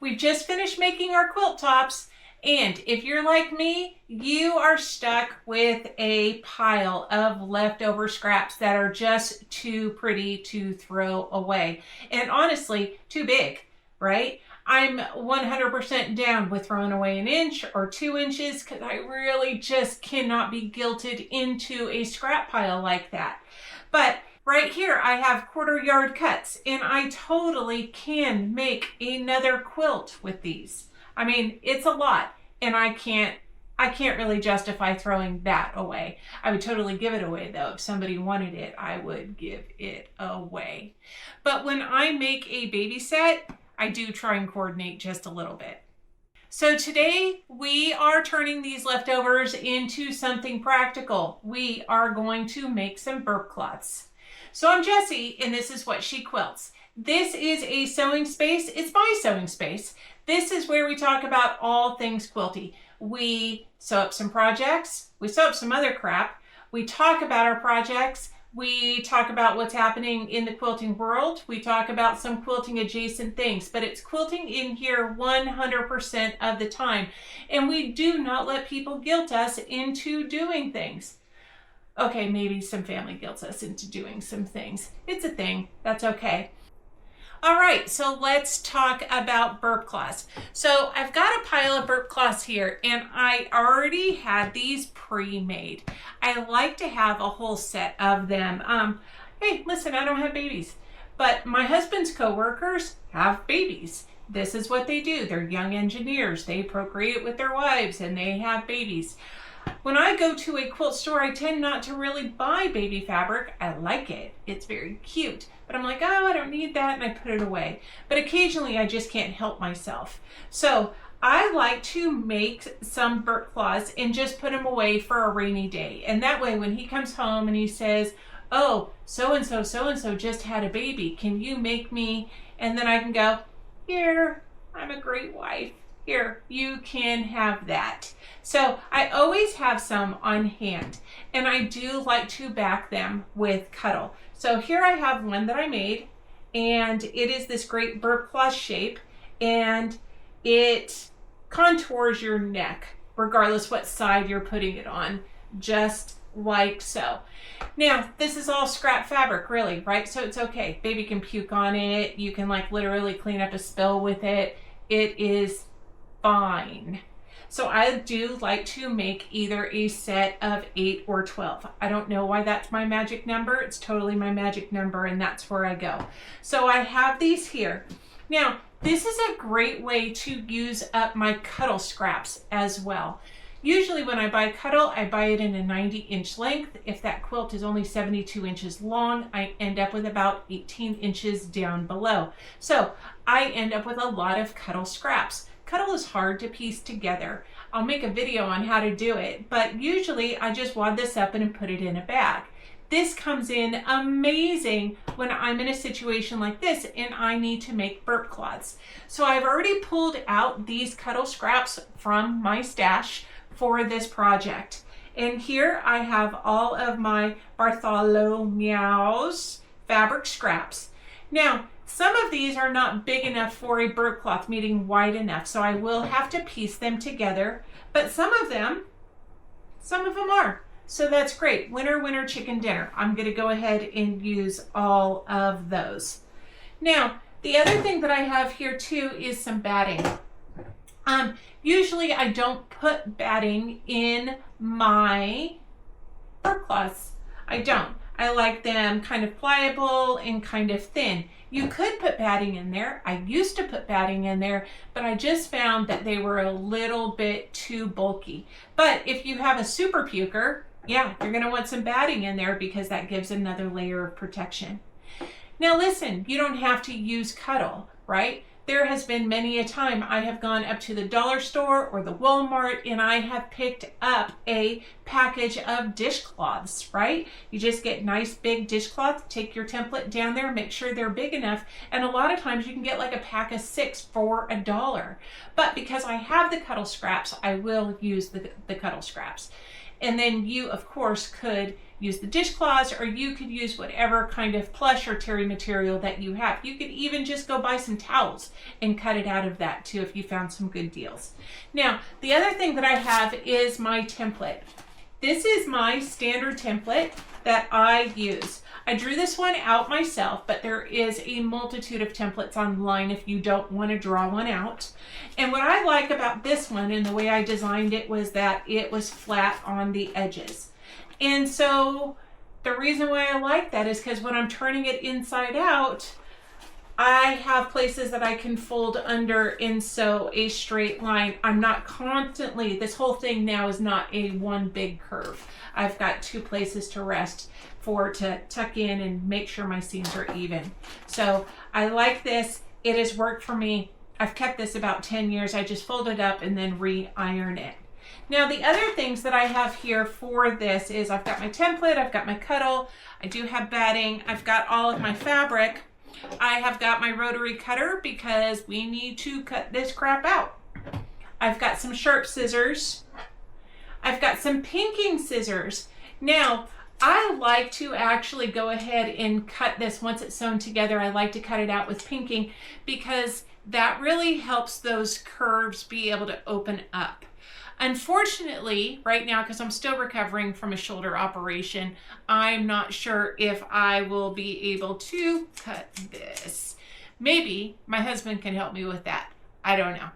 We've just finished making our quilt tops, and if you're like me, you are stuck with a pile of leftover scraps that are just too pretty to throw away, and honestly, too big, right? I'm 100% down with throwing away an inch or 2 inches because I really just cannot be guilted into a scrap pile like that. But right here, I have 1/4 yard cuts, and I totally can make another quilt with these. I mean, it's a lot, and I can't really justify throwing that away. I would totally give it away though. If somebody wanted it, I would give it away. But when I make a baby set, I do try and coordinate just a little bit. So today we are turning these leftovers into something practical. We are going to make some burp cloths. So I'm Jessie, and this is what she quilts. This is a sewing space. It's my sewing space. This is where we talk about all things quilty. We sew up some projects. We sew up some other crap. We talk about our projects. We talk about what's happening in the quilting world. We talk about some quilting adjacent things, but it's quilting in here 100% of the time. And we do not let people guilt us into doing things. Okay, maybe some family guilts us into doing some things. It's a thing. That's okay. All right, so let's talk about burp cloths. So I've got a pile of burp cloths here, and I already had these pre-made. I like to have a whole set of them. Hey, listen, I don't have babies, but my husband's coworkers have babies. This is what they do. They're young engineers. They procreate with their wives, and they have babies. When I go to a quilt store, I tend not to really buy baby fabric. I like it. It's very cute. But I'm like, oh, I don't need that, and I put it away. But occasionally, I just can't help myself. So I like to make some burp cloths and just put them away for a rainy day. And that way, when he comes home and he says, oh, so-and-so just had a baby. Can you make me? And then I can go, here, I'm a great wife. Here, you can have that. So I always have some on hand, and I do like to back them with Cuddle. So here I have one that I made, and it is this great burp cloth shape, and it contours your neck regardless what side you're putting it on, just like so. Now, this is all scrap fabric, really, right? So it's okay. Baby can puke on it. You can like literally clean up a spill with it. It is fine. So I do like to make either a set of 8 or 12. I don't know why that's my magic number. It's totally my magic number, and that's where I go. So I have these here. Now, this is a great way to use up my Cuddle scraps as well. Usually when I buy Cuddle, I buy it in a 90-inch length. If that quilt is only 72 inches long, I end up with about 18 inches down below. So I end up with a lot of Cuddle scraps. Cuddle is hard to piece together. I'll make a video on how to do it, but usually I just wad this up and put it in a bag. This comes in amazing when I'm in a situation like this and I need to make burp cloths. So I've already pulled out these Cuddle scraps from my stash for this project. And here I have all of my Bartholo-Meows fabric scraps. Now, some of these are not big enough for a burp cloth, meaning wide enough, so I will have to piece them together. But some of them are. So that's great. Winner, winner, chicken dinner. I'm going to go ahead and use all of those. Now, the other thing that I have here too is some batting. Usually I don't put batting in my burp cloths. I don't. I like them kind of pliable and kind of thin. You could put batting in there. I used to put batting in there, but I just found that they were a little bit too bulky. But if you have a super puker, yeah, you're going to want some batting in there because that gives another layer of protection. Now listen, you don't have to use Cuddle, right? There has been many a time I have gone up to the dollar store or the Walmart and I have picked up a package of dishcloths, right? You just get nice big dishcloths, take your template down there, make sure they're big enough, and a lot of times you can get like a pack of 6 for $1. But because I have the Cuddle scraps, I will use the Cuddle scraps. And then you, of course, could use the dishcloths, or you could use whatever kind of plush or terry material that you have. You could even just go buy some towels and cut it out of that too if you found some good deals. Now, the other thing that I have is my template. This is my standard template that I use. I drew this one out myself, but there is a multitude of templates online if you don't want to draw one out. And what I like about this one and the way I designed it was that it was flat on the edges. And so the reason why I like that is because when I'm turning it inside out, I have places that I can fold under and sew a straight line. I'm not constantly, this whole thing now is not a one big curve. I've got two places to rest to tuck in and make sure my seams are even. So I like this. It has worked for me. I've kept this about 10 years. I just fold it up and then re-iron it. Now the other things that I have here for this is I've got my template, I've got my Cuddle, I do have batting, I've got all of my fabric. I have got my rotary cutter because we need to cut this crap out. I've got some sharp scissors. I've got some pinking scissors. Now, I like to actually go ahead and cut this once it's sewn together. I like to cut it out with pinking because that really helps those curves be able to open up. Unfortunately, right now, because I'm still recovering from a shoulder operation, I'm not sure if I will be able to cut this. Maybe my husband can help me with that. I don't know.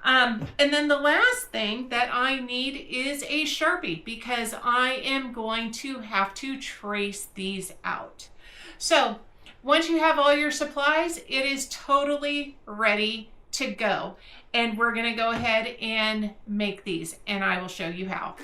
And then the last thing that I need is a Sharpie because I am going to have to trace these out. So once you have all your supplies, it is totally ready to go. And we're going to go ahead and make these, and I will show you how.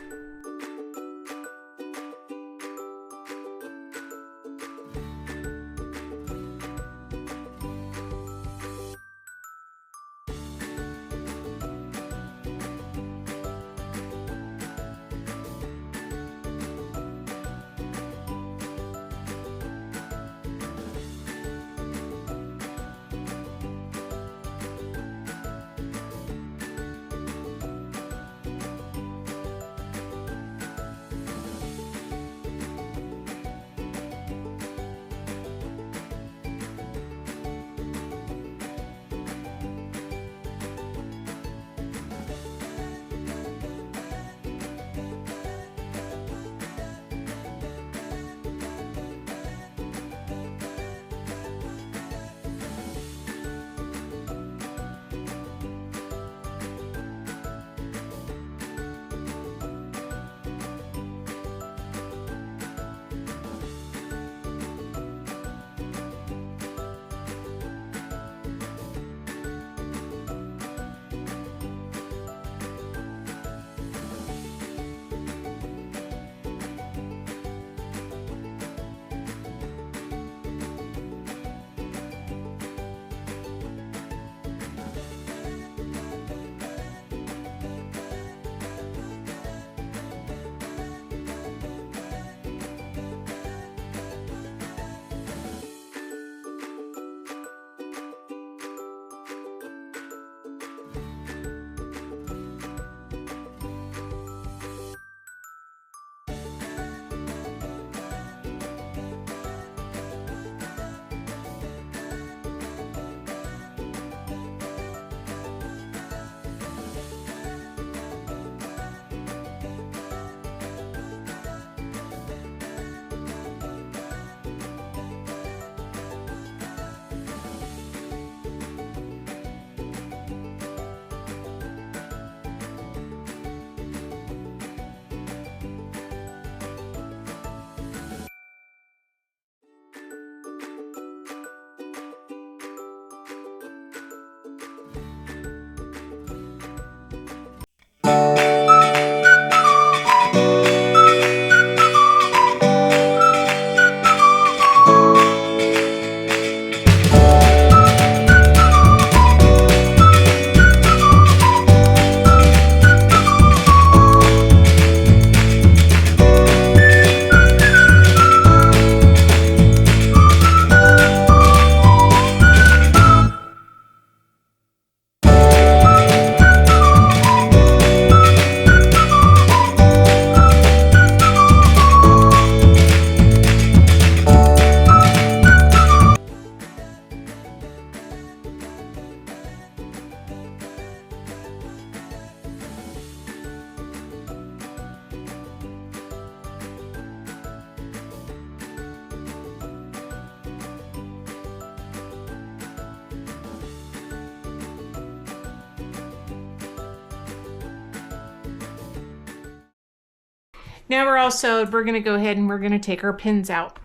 Now we're all sewed. We're gonna go ahead and we're gonna take our pins out.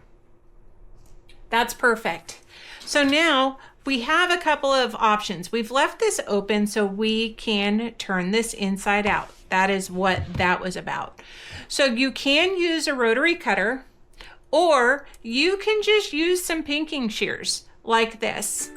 That's perfect. So now we have a couple of options. We've left this open so we can turn this inside out. That is what that was about. So you can use a rotary cutter, or you can just use some pinking shears like this.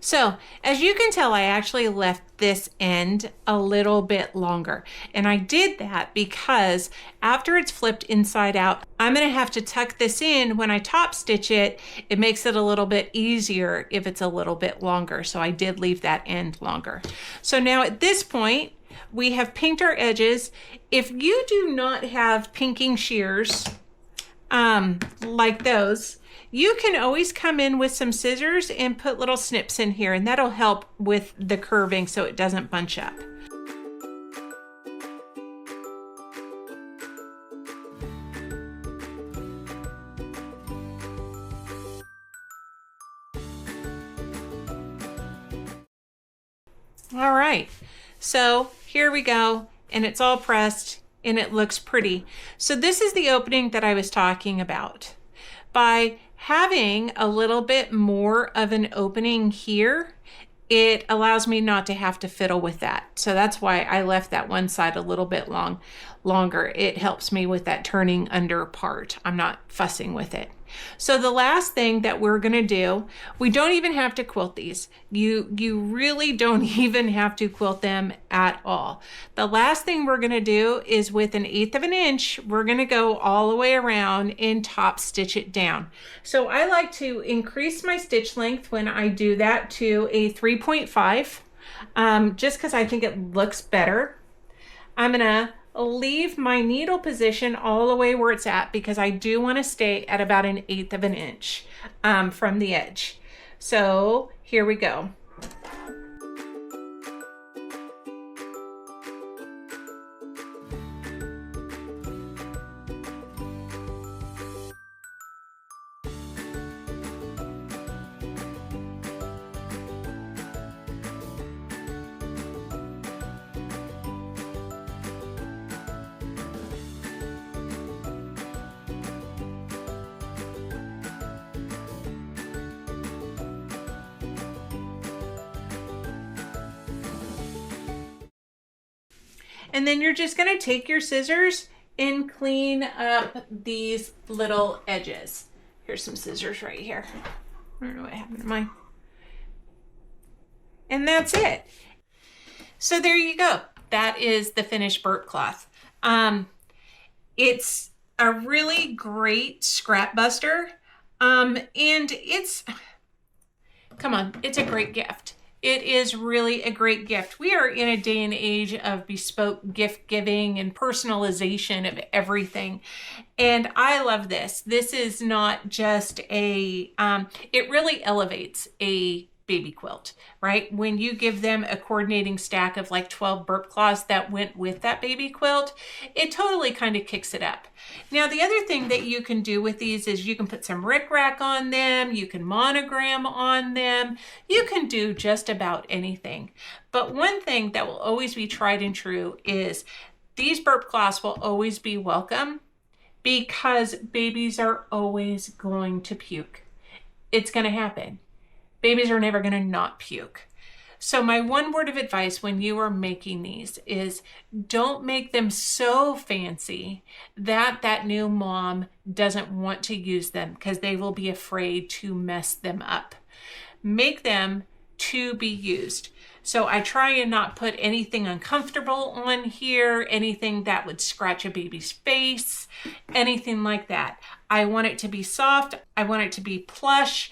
So as you can tell, I actually left this end a little bit longer. And I did that because after it's flipped inside out, I'm gonna have to tuck this in when I top stitch it. It makes it a little bit easier if it's a little bit longer. So I did leave that end longer. So now at this point, we have pinked our edges. If you do not have pinking shears like those, you can always come in with some scissors and put little snips in here, and that'll help with the curving so it doesn't bunch up. All right, so here we go, and it's all pressed and it looks pretty. So this is the opening that I was talking about. By having a little bit more of an opening here, it allows me not to have to fiddle with that. So that's why I left that one side a little bit longer. It helps me with that turning under part. I'm not fussing with it. So the last thing that we're gonna do, we don't even have to quilt these. You really don't even have to quilt them at all. The last thing we're gonna do is with 1/8 of an inch, we're gonna go all the way around and top stitch it down. So I like to increase my stitch length when I do that to a 3.5, just because I think it looks better. I'm gonna leave my needle position all the way where it's at because I do want to stay at about 1/8 of an inch from the edge. So here we go. And then you're just going to take your scissors and clean up these little edges. Here's some scissors right here. I don't know what happened to mine. And that's it. So there you go. That is the finished burp cloth. It's a really great scrap buster. And it's a great gift. It is really a great gift. We are in a day and age of bespoke gift giving and personalization of everything. And I love this. This is not just it really elevates a baby quilt, right? When you give them a coordinating stack of like 12 burp cloths that went with that baby quilt, it totally kind of kicks it up. Now, the other thing that you can do with these is you can put some rickrack on them, you can monogram on them, you can do just about anything. But one thing that will always be tried and true is these burp cloths will always be welcome because babies are always going to puke. It's going to happen. Babies are never going to not puke. So my one word of advice when you are making these is don't make them so fancy that that new mom doesn't want to use them because they will be afraid to mess them up. Make them to be used. So I try and not put anything uncomfortable on here, anything that would scratch a baby's face, anything like that. I want it to be soft. I want it to be plush.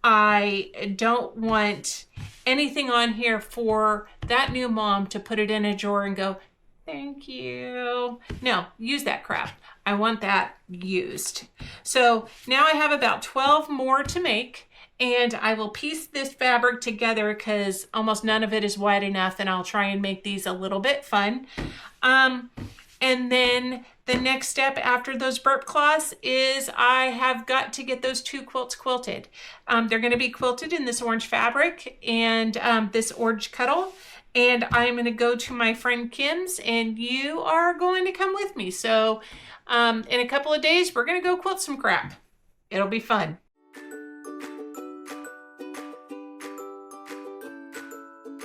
I don't want anything on here for that new mom to put it in a drawer and go, thank you. No, use that crap. I want that used. So now I have about 12 more to make, and I will piece this fabric together because almost none of it is wide enough, and I'll try and make these a little bit fun. And then the next step after those burp cloths is I have got to get those 2 quilts quilted. They're going to be quilted in this orange fabric and this orange Cuddle. And I'm going to go to my friend Kim's, and you are going to come with me. So in a couple of days, we're going to go quilt some crap. It'll be fun.